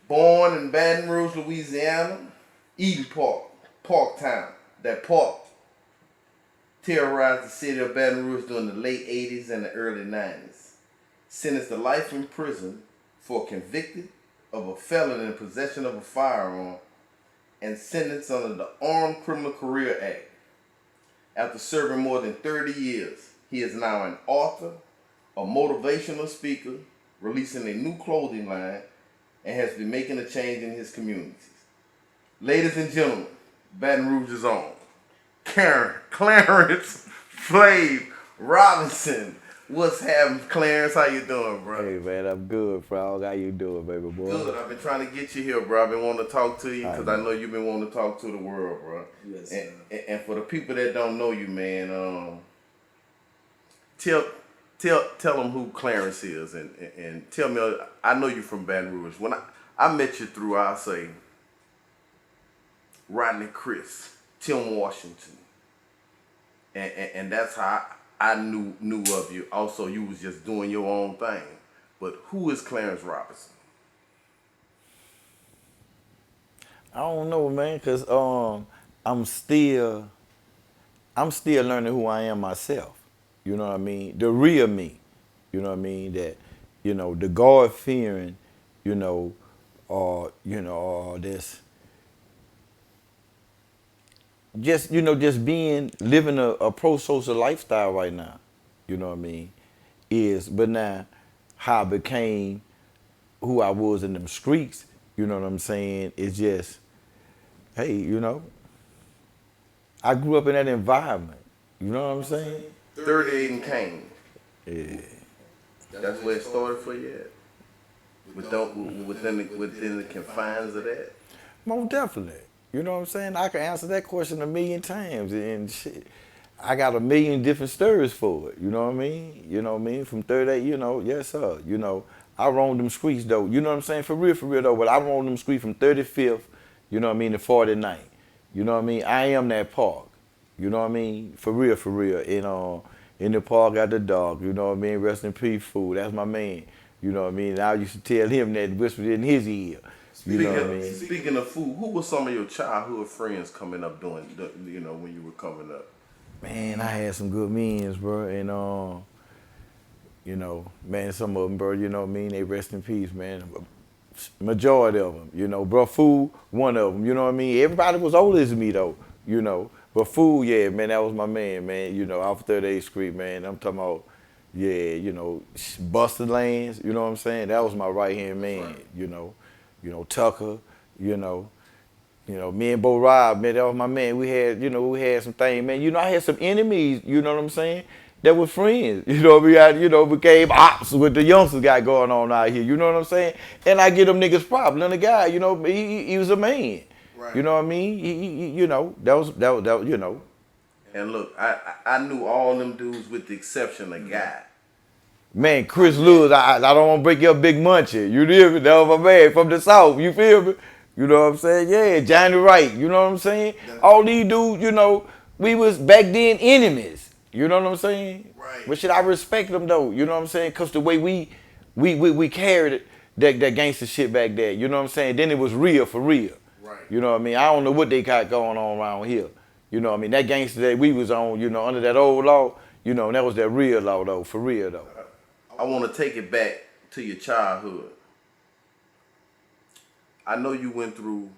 Born in Baton Rouge, Louisiana, Park Town. That park terrorized the city of Baton Rouge during the late 80s and the early 90s. Sentenced to life in prison for convicted of a felon in possession of a firearm and sentenced under the Armed Criminal Career Act. After serving more than 30 years, he is now an author, a motivational speaker, releasing a new clothing line, and has been making a change in his communities. Ladies and gentlemen, Baton Rouge's own Clarence FLAV Robinson. What's happening, Clarence? How you doing, bro? Hey, man, I'm good, Frog. How you doing, baby boy? Good. I've been trying to get you here, bro. I've been wanting to talk to you because I know you've been wanting to talk to the world, bro. Yes, and for the people that don't know you, man, tell them who Clarence is, and tell me. I know you from Baton Rouge. When I met you through, I'll say, Rodney Chris, Tim Washington, and that's how I knew of you. Also, you was just doing your own thing. But who is Clarence Robertson? I don't know, man, cause I'm still learning who I am myself. You know what I mean? The real me. You know what I mean? That, the God fearing, this. Just living a pro-social lifestyle right now, you know what I mean, but now how I became who I was in them streets, you know what I'm saying, is just, hey, I grew up in that environment, you know what I'm saying? 38 and Kane. Yeah. That's where it started for you at? Within the confines of that? Most definitely. You know what I'm saying? I can answer that question a million times, and shit, I got a million different stories for it. You know what I mean? You know what I mean? From 38, yes sir. I roamed them streets though. You know what I'm saying? For real though. But I roamed them streets from 35th, to 49th. You know what I mean? I am that park. You know what I mean? For real. In the park at the dog. You know what I mean? Rest in peace, fool. That's my man. You know what I mean? I used to tell him that, whispered in his ear. You know what I mean? Speaking of food, who were some of your childhood friends coming up doing, when you were coming up? Man, I had some good means, bro. And, man, some of them, bro, you know what I mean? They rest in peace, man. Majority of them, bro. Food, one of them, you know what I mean? Everybody was older than me, though, But Food, yeah, man, that was my man, off 38th Street, man. I'm talking about, Buster Lands, you know what I'm saying? That was my right-hand man, right. Tucker, me and Bo Rob, man, that was my man. We had some things, man. I had some enemies, you know what I'm saying, that were friends. We had, became ops with the youngsters got going on out here, you know what I'm saying? And I give them niggas props. And the guy, he was a man. Right. You know what I mean? That was. And look, I knew all them dudes with the exception of Guy. Man, Chris Lewis, I don't want to break your big munchie. You feel me? That was my man from the South. You feel me? You know what I'm saying? Yeah, Johnny Wright. You know what I'm saying? All these dudes, we was back then enemies. You know what I'm saying? Right. But shit, I respect them though. You know what I'm saying? Cause the way we carried that gangster shit back there. You know what I'm saying? Then it was real for real. Right. You know what I mean? I don't know what they got going on around here. You know what I mean? That gangster that we was on, under that old law, and that was that real law though, for real though. I want to take it back to your childhood. I know you went through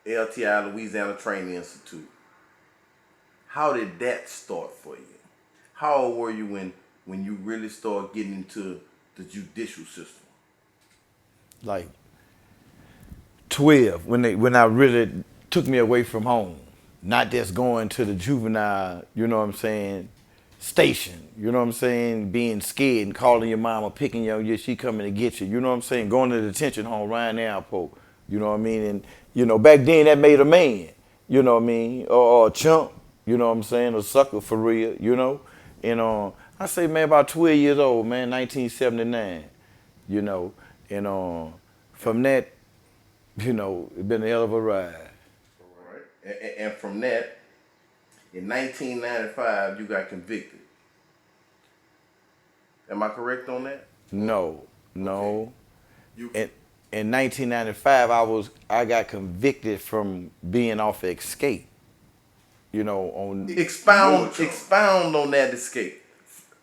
LTI, Louisiana Training Institute. How did that start for you? How old were you when you really started getting into the judicial system? Like 12, when I really took me away from home. Not just going to the juvenile, station, being scared and calling your mama, picking she coming to get you, going to the detention home, Ryan Airport, and, back then that made a man, or a chump, a sucker for real, and I say, man, about 12 years old, man, 1979, and from that, it's been a hell of a ride. All right. And from that, in 1995, you got convicted. Am I correct on that? No. Okay. in 1995, I got convicted from being off escape. You know, on expound on that escape.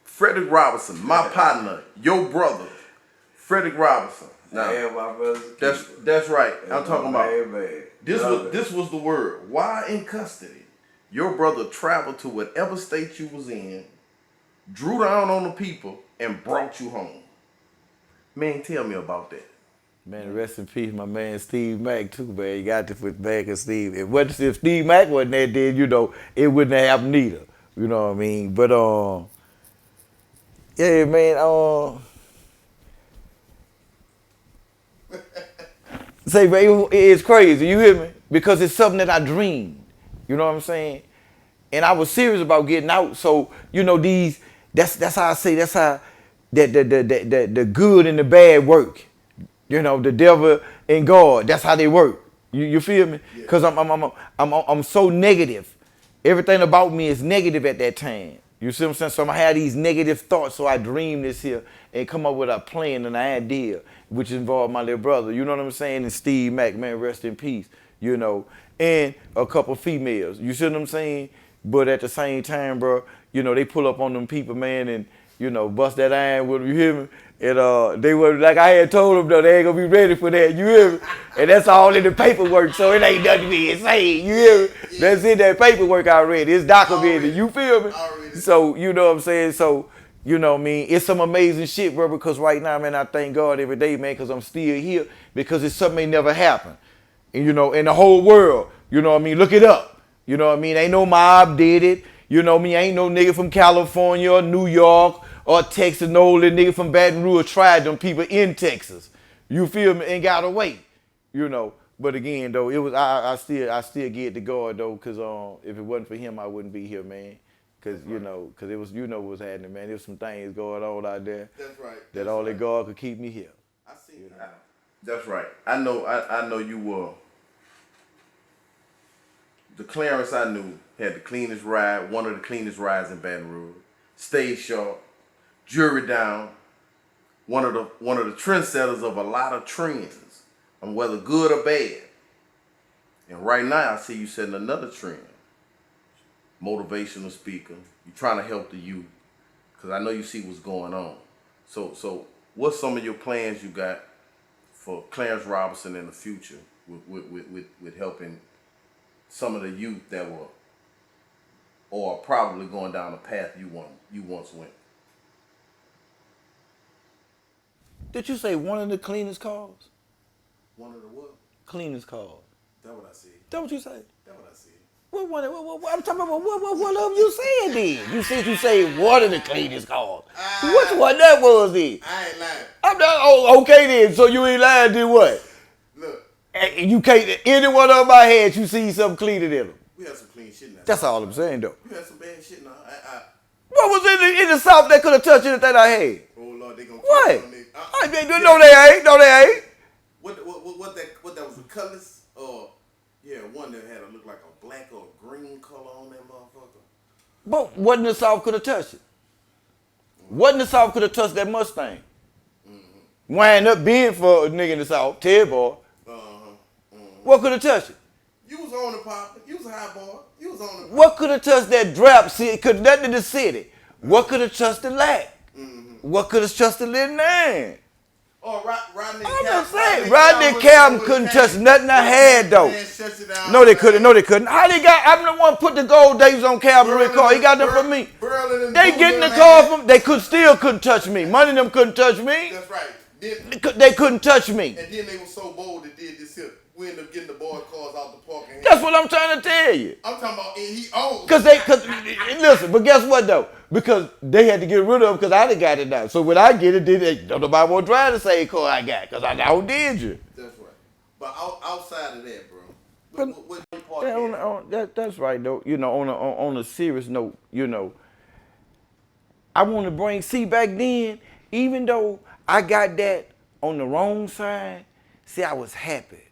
Frederick Robertson, my partner, your brother, Frederick Robertson. Now, my brother's that's right. I'm talking about bad. this was the word. While in custody, your brother traveled to whatever state you was in, drew down on the people, and brought you home. Man, tell me about that. Man, rest in peace, my man Steve Mack too, man. You got to put back in Steve. If Steve Mack wasn't there, then you know it wouldn't have happened either. You know what I mean? But yeah, man. Say, man, it's crazy. You hear me? Because it's something that I dreamed. You know what I'm saying? And I was serious about getting out. So you know that's how I say that's how the good and the bad work. You know, the devil and God, that's how they work. You feel me? Because I'm so negative. Everything about me is negative at that time. You see what I'm saying? So I have these negative thoughts. So I dream this here and come up with a plan and an idea, which involved my little brother. You know what I'm saying? And Steve Mack, man, rest in peace. You know, and a couple females. You see what I'm saying? But at the same time, bro, you know, they pull up on them people, man, and, you know, bust that iron with them. You hear me? And they were, like I had told them, though, they ain't gonna be ready for that. You hear me? And that's all in the paperwork, so it ain't nothing being said. You hear me? Yeah. That's in that paperwork already. It's documented. You feel me? So, you know what I'm saying? So, you know what I mean? It's some amazing shit, bro, because right now, man, I thank God every day, man, because I'm still here, because it's something ain't never happened. And, you know, in the whole world, you know what I mean? Look it up. You know what I mean? Ain't no mob did it. You know what I mean? Ain't no nigga from California or New York or Texas, no little nigga from Baton Rouge tried them people in Texas. You feel me? And got away. You know. But again, though, it was I still get to God though, cause if it wasn't for him, I wouldn't be here, man. Cause you know, cause it was what's happening, man. There's some things going on out there. That's right. That only God could keep me here. I see that. That's right. I know you were. The Clarence I knew had the cleanest ride, one of the cleanest rides in Baton Rouge. Stayed sharp, jury down. One of the trendsetters of a lot of trends, and whether good or bad. And right now, I see you setting another trend. Motivational speaker. You're trying to help the youth, because I know you see what's going on. So what's some of your plans you got for Clarence Robertson in the future with helping some of the youth that were or are probably going down the path you once went? Did you say one of the cleanest cars? One of the what? Cleanest cars. That what I see. That what you say? That what I see. What I'm talking about, what of you saying then? You say one of the cleanest cars. Which one that was then? I ain't lying. I'm not, oh, okay then, so you ain't lying, then what? Look. And you can't, any one of my heads, you see something cleaner than them. We had some clean shit now. That's all I'm saying though. You had some bad shit now. What was in the South that could have touched anything I had? Oh Lord, they gonna what? On No, they ain't. No, they ain't. What that was the colors? Yeah, one that had look like a black or green color on that motherfucker. But wasn't the South could have touched it? Wasn't the South could have touched that Mustang? Mm-hmm. Wind up being for a nigga in the South, Ted boy. What could have touched it? You was on the pop. You was a high boy. You was on the pop. What could have touched that drop city? Could nothing in the city. What could have touched the lack? Mm-hmm. What could have touched the little nine? Oh, Rodney I'm just saying, Rodney Calvin couldn't touch nothing I had though. No, they couldn't. No, they couldn't. How they got? I'm the one put the gold days on Calvin car. He got them from me. They getting the car from. They couldn't touch me. Money them couldn't touch me. That's right. They couldn't touch me. And then they were so bold they did this here. We ended up getting the boy cars out the park. That's what I'm trying to tell you. I'm talking about he owned. Cause listen, but guess what though? Because they had to get rid of him because I done got it now. So when I get it, don't nobody want to drive the same car I got because I outdid you. That's right. But outside of that, bro, what part that's right though. You know, on a serious note, you know, I want to bring back then, even though I got that on the wrong side, see, I was happy.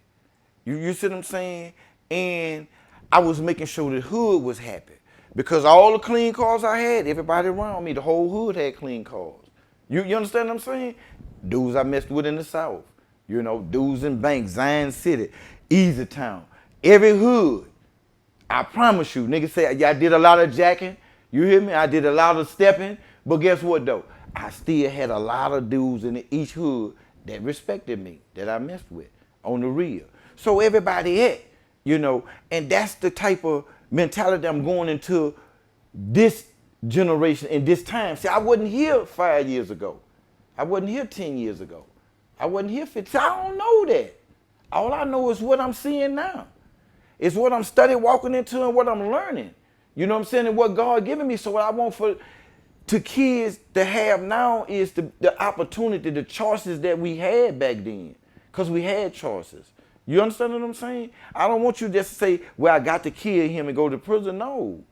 You see what I'm saying? And I was making sure the hood was happy. Because all the clean cars I had, everybody around me, the whole hood had clean cars. You understand what I'm saying? Dudes I messed with in the South. You know, dudes in banks, Zion City, Easy Town, every hood. I promise you, niggas say, yeah, I did a lot of jacking. You hear me? I did a lot of stepping. But guess what, though? I still had a lot of dudes in each hood that respected me, that I messed with on the real. So everybody at, you know, and that's the type of mentality I'm going into this generation and this time. See, I wasn't here 5 years ago. I wasn't here 10 years ago. I wasn't here 15. I don't know that. All I know is what I'm seeing now. It's what I'm studying, walking into, and what I'm learning. You know what I'm saying? And what God given me. So what I want to kids to have now is the opportunity, the choices that we had back then. Because we had choices. You understand what I'm saying? I don't want you just to say, well, I got to kill him and go to prison. No.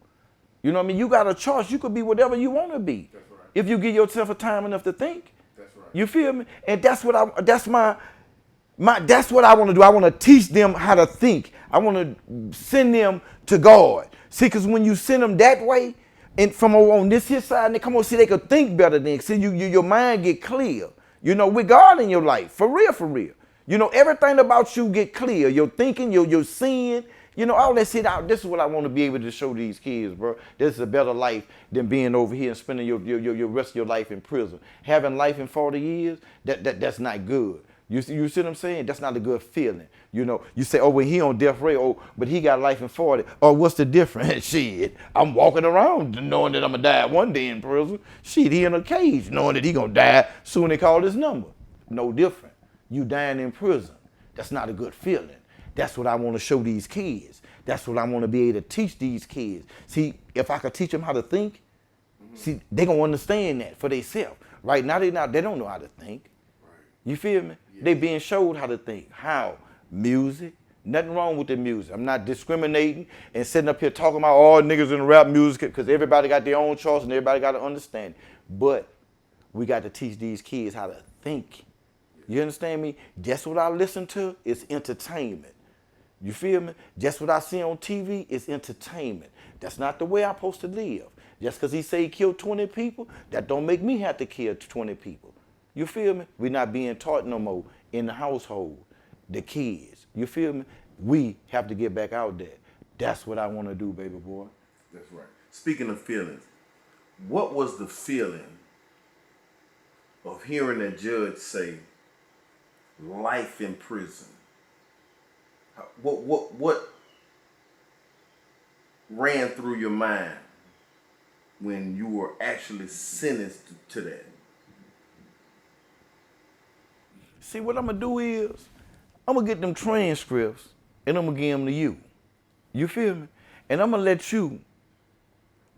You know what I mean? You got a choice. You could be whatever you want to be. That's right. If you give yourself a time enough to think. That's right. You feel me? And that's what that's what I want to do. I want to teach them how to think. I want to send them to God. See, because when you send them that way, and from on this here side, and they come on, see, they could think better then. See, your mind get clear. You know, with God in your life, for real, for real. You know, everything about you get clear. Your thinking, your seeing, you know, all that shit out. This is what I want to be able to show these kids, bro. This is a better life than being over here and spending your rest of your life in prison. Having life in 40 years, that's not good. You see what I'm saying? That's not a good feeling. You know, you say, oh, well, he on death row, oh, but he got life in 40. Oh, what's the difference? Shit, I'm walking around knowing that I'm going to die one day in prison. Shit, he in a cage knowing that he going to die soon they call his number. No different. You dying in prison. That's not a good feeling. That's what I want to show these kids. That's what I want to be able to teach these kids. See, if I could teach them how to think, see, they going to understand that for themselves. Right now, they don't know how to think. You feel me? Yeah. They being showed how to think. How? Music. Nothing wrong with the music. I'm not discriminating and sitting up here talking about all niggas in rap music because everybody got their own choice and everybody got to understand. But we got to teach these kids how to think. You understand me? Just what I listen to is entertainment. You feel me? Just what I see on TV is entertainment. That's not the way I'm supposed to live. Just because he say he killed 20 people, that don't make me have to kill 20 people. You feel me? We're not being taught no more in the household, the kids. You feel me? We have to get back out there. That's what I want to do, baby boy. That's right. Speaking of feelings, what was the feeling of hearing a judge say life in prison? What ran through your mind when you were actually sentenced to that? See, what I'm going to do is, I'm going to get them transcripts and I'm going to give them to you. You feel me? And I'm going to let you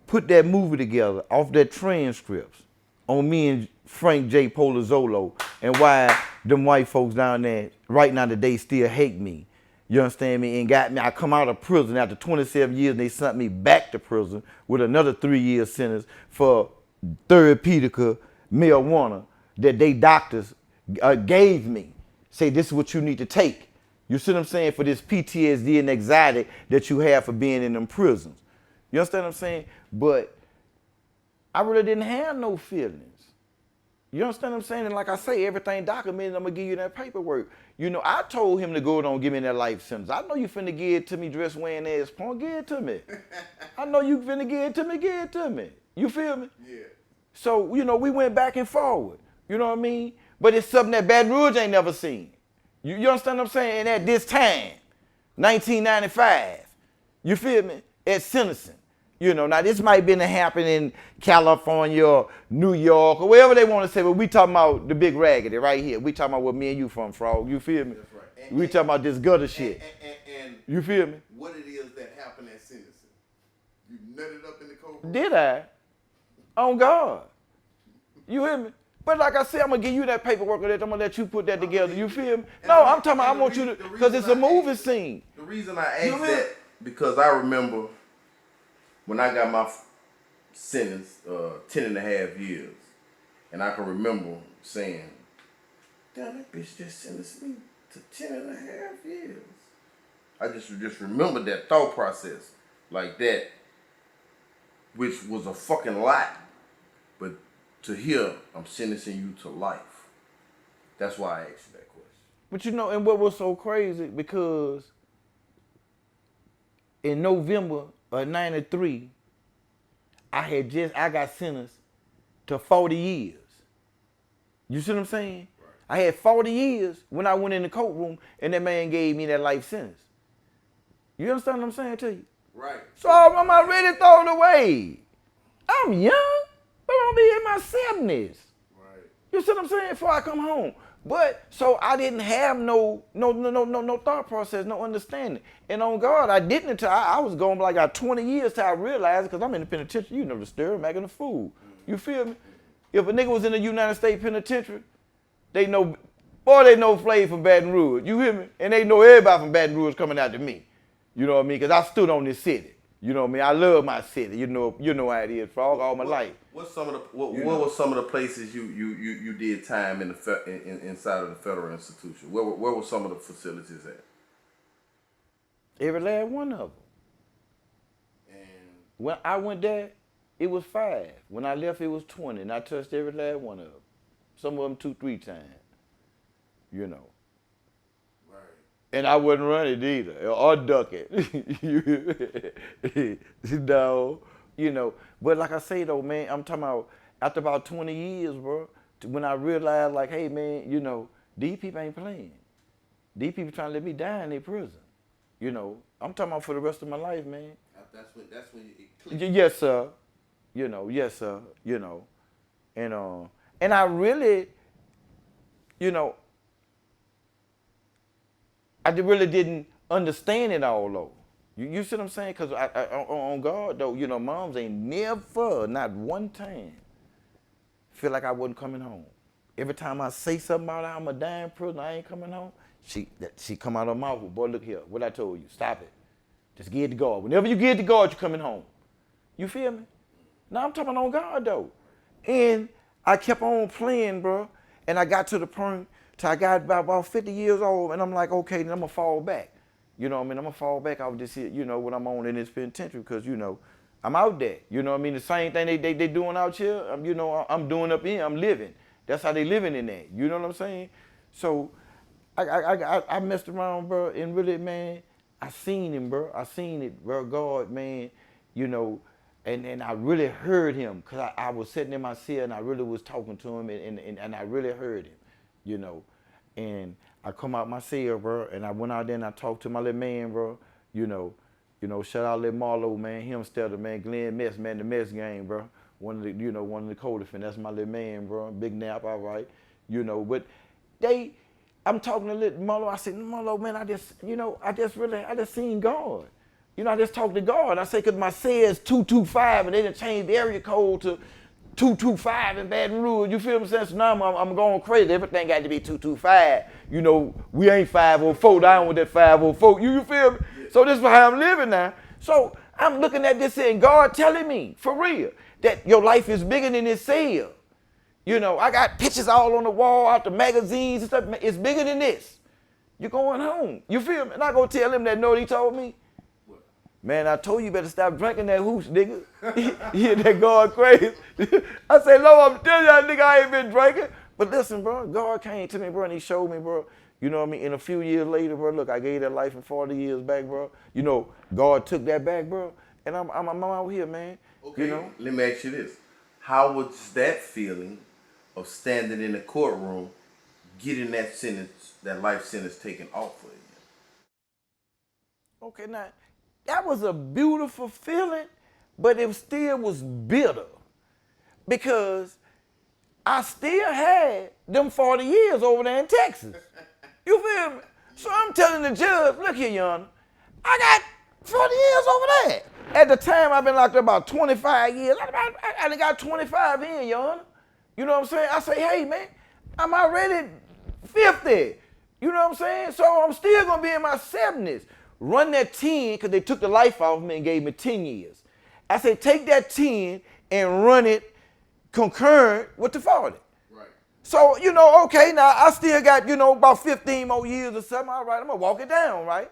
put that movie together off that transcripts on me and Frank J. Polazzolo and why them white folks down there right now today still hate me. You understand me? And got me. I come out of prison after 27 years and they sent me back to prison with another 3-year sentence for therapeutic marijuana that they doctors gave me. Say, this is what you need to take. You see what I'm saying? For this PTSD and anxiety that you have for being in them prisons. You understand what I'm saying? But I really didn't have no feelings. You understand what I'm saying? And like I say, everything documented, I'm going to give you that paperwork. You know, I told him to go and give me that life sentence. I know you finna give it to me, dress wearing ass punk, give it to me. I know you finna give it to me, give it to me. You feel me? Yeah. So, you know, we went back and forward. You know what I mean? But it's something that Baton Rouge ain't never seen. You understand what I'm saying? And at this time, 1995, you feel me? At sentencing. You know, now this might been happening in California or New York or wherever they want to say, but we talking about the big raggedy right here. We talking about where me and you from, Frog. You feel me? That's right. We talking about this gutter shit. And you feel me? What it is that happened at sentencing? You nutted up in the court? Did I? On God. You hear me? But like I said, I'm going to give you that paperwork or that. I'm going to let you put that together. You feel me? No, I'm talking about I want you to, because it's a movie scene. The reason I asked that, because I remember when I got my sentence, 10 and a half years, and I can remember saying, damn, that bitch just sentenced me to 10 and a half years. I just remember that thought process like that, which was a fucking lot. But to hear, I'm sentencing you to life. That's why I asked you that question. But you know, and what was so crazy, because in November of 93, I got sentenced to 40 years. You see what I'm saying? Right. I had 40 years when I went in the courtroom and that man gave me that life sentence. You understand what I'm saying to you? Right. So I'm already thrown away. I'm young, but I'm gonna be in my 70s. Right. You see what I'm saying? Before I come home. But so I didn't have no thought process, no understanding. And on God, I didn't until I was going like 20 years till I realized, because I'm in the penitentiary, you know the story, making a fool. You feel me? If a nigga was in the United States penitentiary, they know FLAV from Baton Rouge. You hear me? And they know everybody from Baton Rouge coming out to me. You know what I mean? Because I stood on this city. You know what I mean? I love my city. You know how it is for all my life. What were some of the places you did time inside of the federal institution? Where were some of the facilities at? Every last one of them. And when I went there, it was 5. When I left, it was 20, and I touched every last one of them. Some of them 2-3 times. You know. Right. And I wouldn't run it either, or duck it. No, you know. But like I say though, man, I'm talking about after about 20 years, bro, when I realized like, hey man, you know, these people ain't playing. These people trying to let me die in their prison. You know, I'm talking about for the rest of my life, man. That's when it clicked. Yes, sir. You know, yes, sir. You know, and I really, you know, I really didn't understand it all though. You see what I'm saying? Because on God though, you know, moms ain't never, not one time, feel like I wasn't coming home. Every time I say something about how I'm a die in prison, I ain't coming home, she come out of her mouth, boy, look here, what I told you, stop it. Just give it to God. Whenever you give it to God, you're coming home. You feel me? Now I'm talking on God though. And I kept on playing, bro. And I got to the point till I got about 50 years old, and I'm like, okay, then I'm gonna fall back. You know what I mean? I'm gonna fall back off this here, you know, what I'm on in this penitentiary, because, you know, I'm out there. You know what I mean? The same thing they doing out here, you know, I'm doing up here, I'm living. That's how they living in there. You know what I'm saying? So I messed around, bro, and really, man, I seen him, bro. I seen it, bro. God, man, you know, and I really heard him, because I was sitting in my cell and I really was talking to him, and I really heard him, you know. And I come out my cell, bro, and I went out there and I talked to my little man, bro. You know, shout out little Marlo, man, him Stetter, man, Glenn Mess, man, the Mess gang, bro. One of the coldest, and that's my little man, bro. Big nap, all right, you know. But I'm talking to little Marlo. I said, Marlo, man, I just seen God. You know, I just talked to God. I say, because my cell is 225, and they done changed the area code to 225 in Baton Rouge. You feel what I'm saying? So now I'm going crazy. Everything got to be 225. You know, we ain't 504. Down with that 504. You feel me? Yeah. So this is how I'm living now. So I'm looking at this and God telling me, for real, that your life is bigger than this cell. You know, I got pictures all on the wall, out the magazines and stuff. It's bigger than this. You're going home. You feel me? And I go tell him that, know what he told me? Man, I told you better stop drinking that hooch, nigga. You hear that God crazy? I say, Lord, I'm telling y'all, nigga, I ain't been drinking. But listen, bro, God came to me, bro, and he showed me, bro. You know what I mean? And a few years later, bro, look, I gave that life in 40 years back, bro. You know, God took that back, bro. And I'm out here, man. Okay, you know? Let me ask you this. How was that feeling of standing in the courtroom, getting that life sentence taken off of you? Okay, now, that was a beautiful feeling, but it still was bitter, because I still had them 40 years over there in Texas. You feel me? So I'm telling the judge, look here, Your Honor, I got 40 years over there. At the time, I've been locked up about 25 years. I done got 25 in, Your Honor. You know what I'm saying? I say, hey, man, I'm already 50. You know what I'm saying? So I'm still going to be in my 70s. Run that 10, because they took the life off of me and gave me 10 years. I said, take that 10 and run it concurrent with the 40. Right. So, you know, okay, now I still got, you know, about 15 more years or something. All right, I'm going to walk it down, right?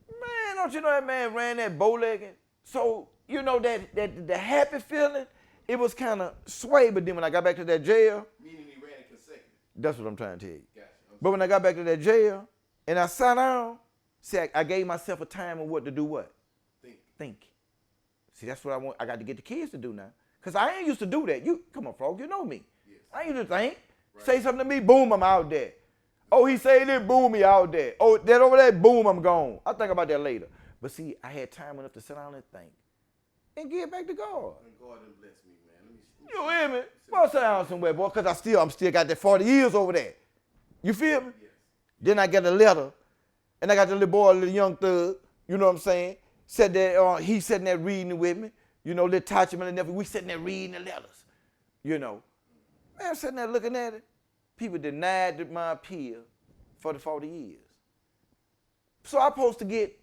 Man, don't you know that man ran that bow-legged? So, you know, that the happy feeling, it was kind of sway, but then when I got back to that jail. Meaning he ran it consecutive. That's what I'm trying to tell you. Gotcha. But when I got back to that jail and I sat down, see, I gave myself a time of what to do what? Think. See, that's what I want. I got to get the kids to do now. Because I ain't used to do that. You, come on, Frog, you know me. Yes. I ain't used to think. Right. Say something to me, boom, I'm out there. Oh, he say this, boom, he out there. Oh, that over there, boom, I'm gone. I'll think about that later. But see, I had time enough to sit down and think. And get back to God. And God done bless me, man. You hear me? Well, sit down somewhere, boy, because I'm still got that 40 years over there. You feel me? Yes. Then I get a letter, and I got the little boy, little young thug, you know what I'm saying? Said that he sitting there reading with me, you know, little Tachman and nephew, we sitting there reading the letters, you know. Man, I'm sitting there looking at it. People denied my appeal for the 40 years. So I'm supposed to get,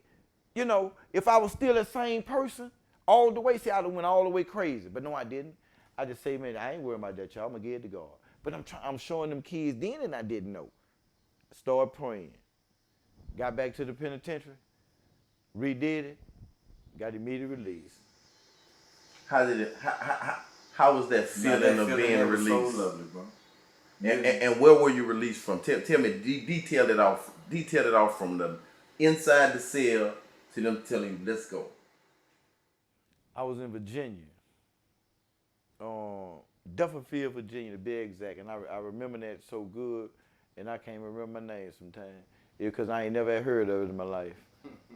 you know, if I was still the same person, all the way, see, I went all the way crazy. But no, I didn't. I just say, man, I ain't worried about that, y'all. I'm going to give it to God. But I'm showing them kids then and I didn't know. Started praying. Got back to the penitentiary. Redid it. Got immediate release. How was that feeling of being released? So lovely, bro. And where were you released from? Tell me, detail it off from the inside the cell to them telling you, let's go. I was in Virginia. Dufferfield, Virginia, to be exact. And I remember that so good, and I can't remember my name sometimes. Because I ain't never heard of it in my life.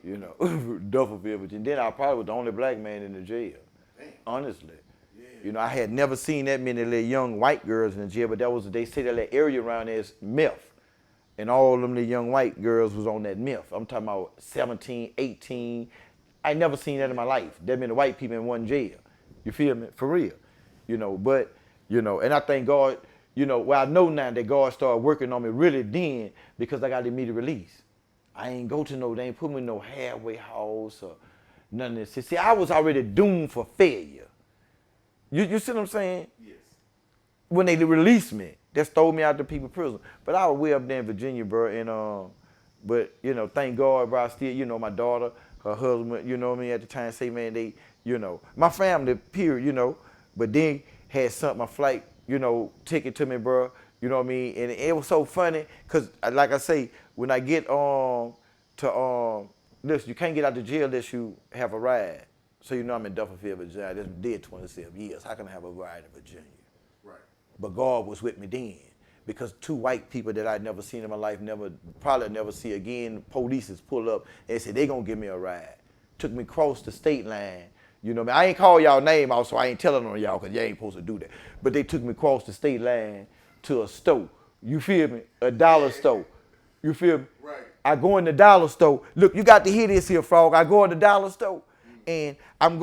You know, Dufferfield, Virginia. Then I probably was the only black man in the jail. Damn. Honestly. Yeah. You know, I had never seen that many little young white girls in the jail, but they say that little area around there is myth. And all of them little young white girls was on that myth. I'm talking about 17, 18. I never seen that in my life. That many white people in one jail. You feel me? For real. You know, but, you know, and I thank God, you know, well, I know now that God started working on me really then because I got immediate release. I ain't go to they ain't put me in no halfway house or none of this. See, I was already doomed for failure. You see what I'm saying? Yes. When they released me, they stole me out to people's prison. But I was way up there in Virginia, bro, and but, you know, thank God, bro, I still, you know, my daughter, her husband, you know what I mean, at the time say, man, they, you know, my family, period, you know, but then had sent my flight, you know, ticket to me, bro, you know what I mean, and it was so funny, because, like I say, when I get listen, you can't get out of jail unless you have a ride. So you know I'm in Dufferfield, Virginia. That's dead 27 years. How can I have a ride in Virginia? Right. But God was with me then. Because two white people that I'd never seen in my life, probably never see again, police pulled up and said, they gonna give me a ride. Took me across the state line. You know what I mean? I ain't call y'all name out, so I ain't telling on y'all because y'all ain't supposed to do that. But they took me across the state line to a store. You feel me? A dollar store. You feel me? Right. I go in the dollar store. Look, you got to hear this here, Frog. I go in the dollar store, and I'm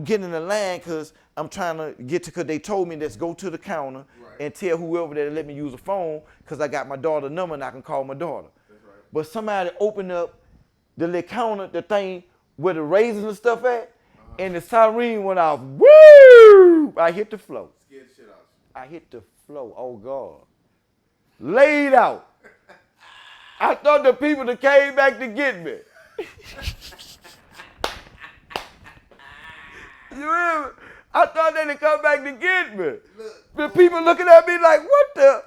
getting in the line because I'm trying to get to, because they told me, let's go to the counter and tell whoever that let me use a phone because I got my daughter's number and I can call my daughter. That's right. But somebody opened up the little counter, the thing where the raisins and stuff at, and the siren went off. Woo! I hit the floor. Scared the shit out of you. I hit the floor. Oh, God. Laid out. I thought the people that came back to get me. You hear me? I thought they'd come back to get me. The people looking at me like, what the?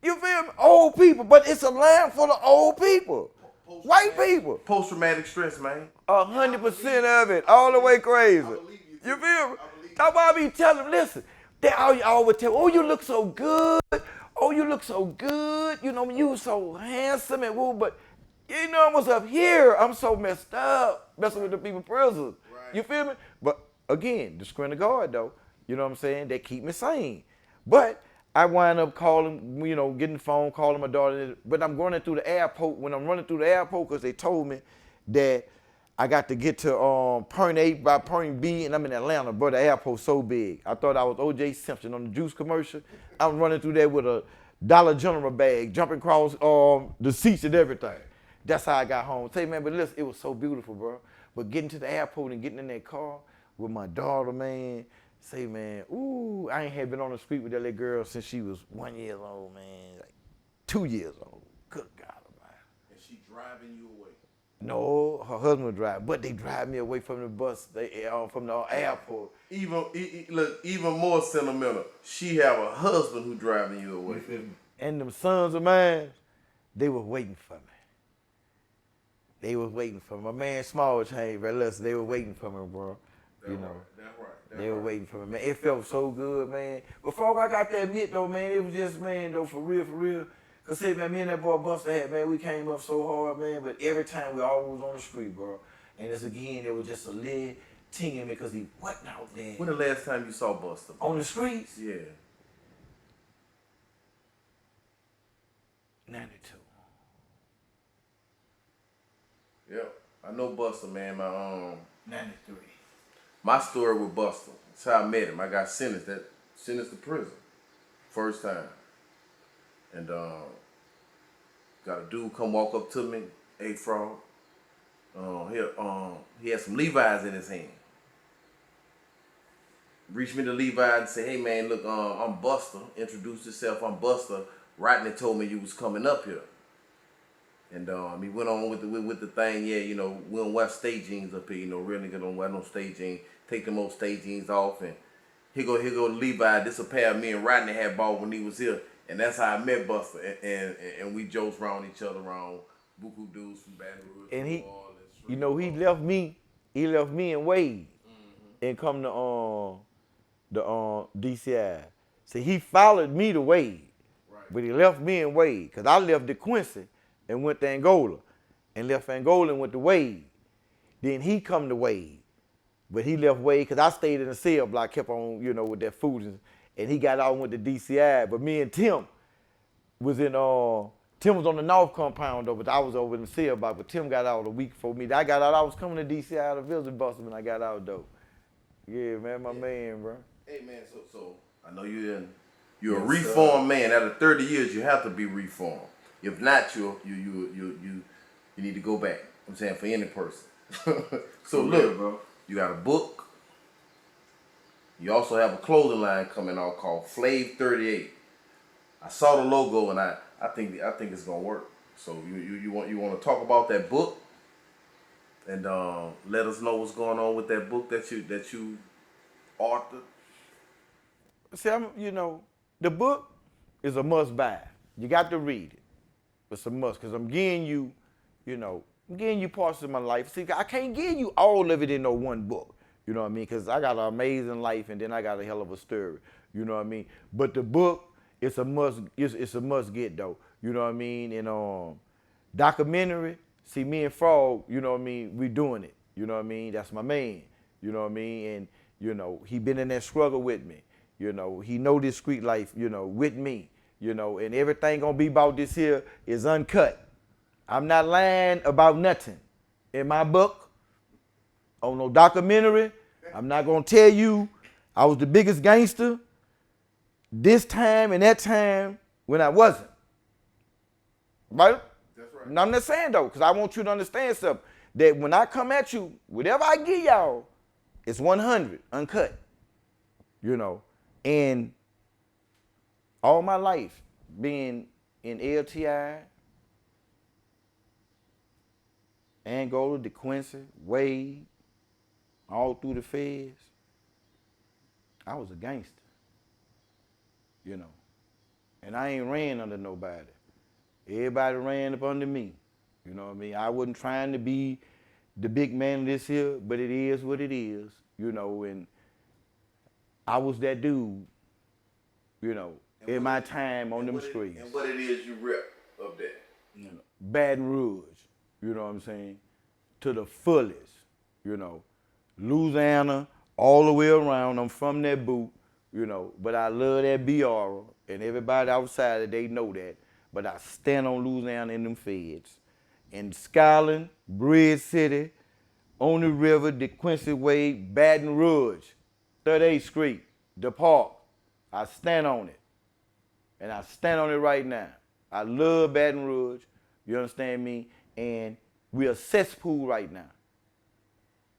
You feel me? Old people, but it's a land full of old people. White people. Post-traumatic stress, man. 100% of it, all the way crazy. You feel me? That's why I be telling them, listen, they always tell me, oh, you look so good. Oh, you look so good. You know, you so handsome and woo, but you know what's up here. I'm so messed up, messing with the people in prison. Right. You feel me? But again, the screen of God, though, you know what I'm saying? They keep me sane. But I wind up calling, you know, getting the phone, calling my daughter. But I'm running through the airport. When I'm running through the airport, because they told me that I got to get to point A by point B, and I'm in Atlanta, bro. The airport's so big. I thought I was O.J. Simpson on the juice commercial. I'm running through there with a Dollar General bag, jumping across the seats and everything. That's how I got home. Say, man, but listen, it was so beautiful, bro. But getting to the airport and getting in that car with my daughter, man, say, man, ooh, I ain't had been on the street with that little girl since she was 1 year old, man, like 2 years old. Good God Almighty. And she driving you away? No, her husband would drive, but they drive me away from the bus, from the airport. Even more sentimental. She have a husband who driving you away. And them sons of mine, they were waiting for me. They was waiting for me. My man Small Change, bro. Listen, they were waiting for me, bro. That's right. They were waiting for me, man. It felt so good, man. Before I got to admit, though, man, it was just, man, though, for real. Cause see, man, me and that boy Buster had, man, we came up so hard, man. But every time we always on the street, bro. And it's again, it was just a little ting in me, cause he wasn't out there. When the last time you saw Buster? On the streets? Yeah. 92. Yep. I know Buster, man. 93. My story with Buster. That's how I met him. I got sentenced to prison. First time. And got a dude come walk up to me, hey Frog. He had some Levi's in his hand. Reached me to Levi and said, hey man, look, I'm Buster. Introduced himself, I'm Buster. Rodney told me you was coming up here. And he went on with the thing, yeah, you know, we don't wear stage jeans up here, you know, real nigga don't wear no stage jeans. Take them old stage jeans off, and here go Levi. This a pair me and Rodney had bought when he was here, and that's how I met Buster. And we jokes around each other around buku dudes from Baton Rouge. And he, you know, he left me and Wade, and come to the DCI. So he followed me to Wade, right. But he left me and Wade, cause I left DeQuincy and went to Angola, and left Angola and went to Wade. Then he come to Wade, but he left Wade because I stayed in the cell block, kept on, you know, with that food, and he got out and went to DCI. But me and Tim was Tim was on the North compound though, but I was over in the cell block. But Tim got out a week before me. I got out. I was coming to DCI to visit Buster when I got out though. Yeah, man, my man, bro. Hey man, so I know you're a reformed man. After 30 years, you have to be reformed. If not, you need to go back. I'm saying for any person. So look, bro, you got a book. You also have a clothing line coming out called FLAV 38. I saw the logo and I think it's gonna work. So you want to talk about that book and let us know what's going on with that book that you authored. See, the book is a must buy. You got to read it. It's a must, because I'm giving you parts of my life. See, I can't give you all of it in no one book. You know what I mean? Because I got an amazing life and then I got a hell of a story. You know what I mean? But the book, it's a must get though. You know what I mean? And documentary, see me and Frog, you know what I mean, we doing it. You know what I mean? That's my man. You know what I mean? And, you know, he been in that struggle with me. You know, he know this street life, you know, with me. You know, and everything gonna be about this here is uncut. I'm not lying about nothing. In my book, on no documentary, I'm not gonna tell you I was the biggest gangster this time and that time when I wasn't. Right? That's right. And I'm not saying though, because I want you to understand something. That when I come at you, whatever I give y'all, it's 100, uncut. You know, and all my life being in LTI, Angola, DeQuincy, Wade, all through the feds, I was a gangster, you know. And I ain't ran under nobody. Everybody ran up under me, you know what I mean? I wasn't trying to be the big man of this here, but it is what it is, you know, and I was that dude, you know, in my time on them streets. And what it is you rep up there. You know, Baton Rouge, you know what I'm saying, to the fullest, you know. Louisiana, all the way around, I'm from that boot, you know, but I love that BR, and everybody outside of they know that, but I stand on Louisiana in them feds. In Skyland, Bridge City, on the river, DeQuincy Way, Baton Rouge, 38th Street, the park, I stand on it. And I stand on it right now. I love Baton Rouge, you understand me? And we're a cesspool right now.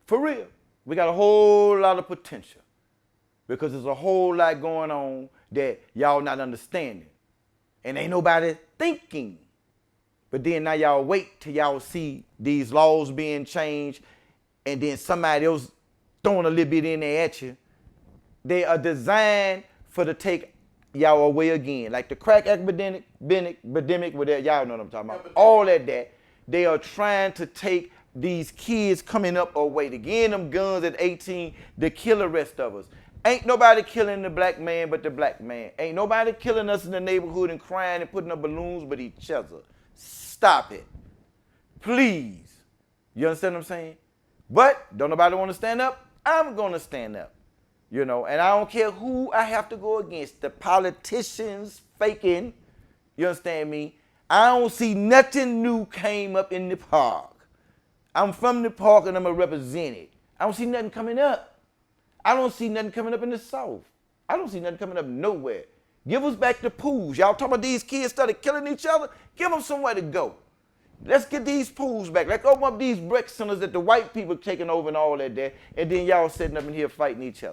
For real. We got a whole lot of potential because there's a whole lot going on that y'all not understanding. And ain't nobody thinking. But then now y'all wait till y'all see these laws being changed and then somebody else throwing a little bit in there at you. They are designed for to take y'all away again. Like the crack epidemic, whatever, y'all know what I'm talking about. All that. They are trying to take these kids coming up away, to get them guns at 18 to kill the rest of us. Ain't nobody killing the black man but the black man. Ain't nobody killing us in the neighborhood and crying and putting up balloons but each other. Stop it. Please. You understand what I'm saying? But don't nobody want to stand up? I'm going to stand up. You know, and I don't care who I have to go against. The politicians faking, you understand me? I don't see nothing new came up in the park. I'm from the park and I'm a representative. I don't see nothing coming up. I don't see nothing coming up in the South. I don't see nothing coming up nowhere. Give us back the pools. Y'all talking about these kids started killing each other? Give them somewhere to go. Let's get these pools back. Let's open up these rec centers that the white people taking over and all that there. And then y'all sitting up in here fighting each other.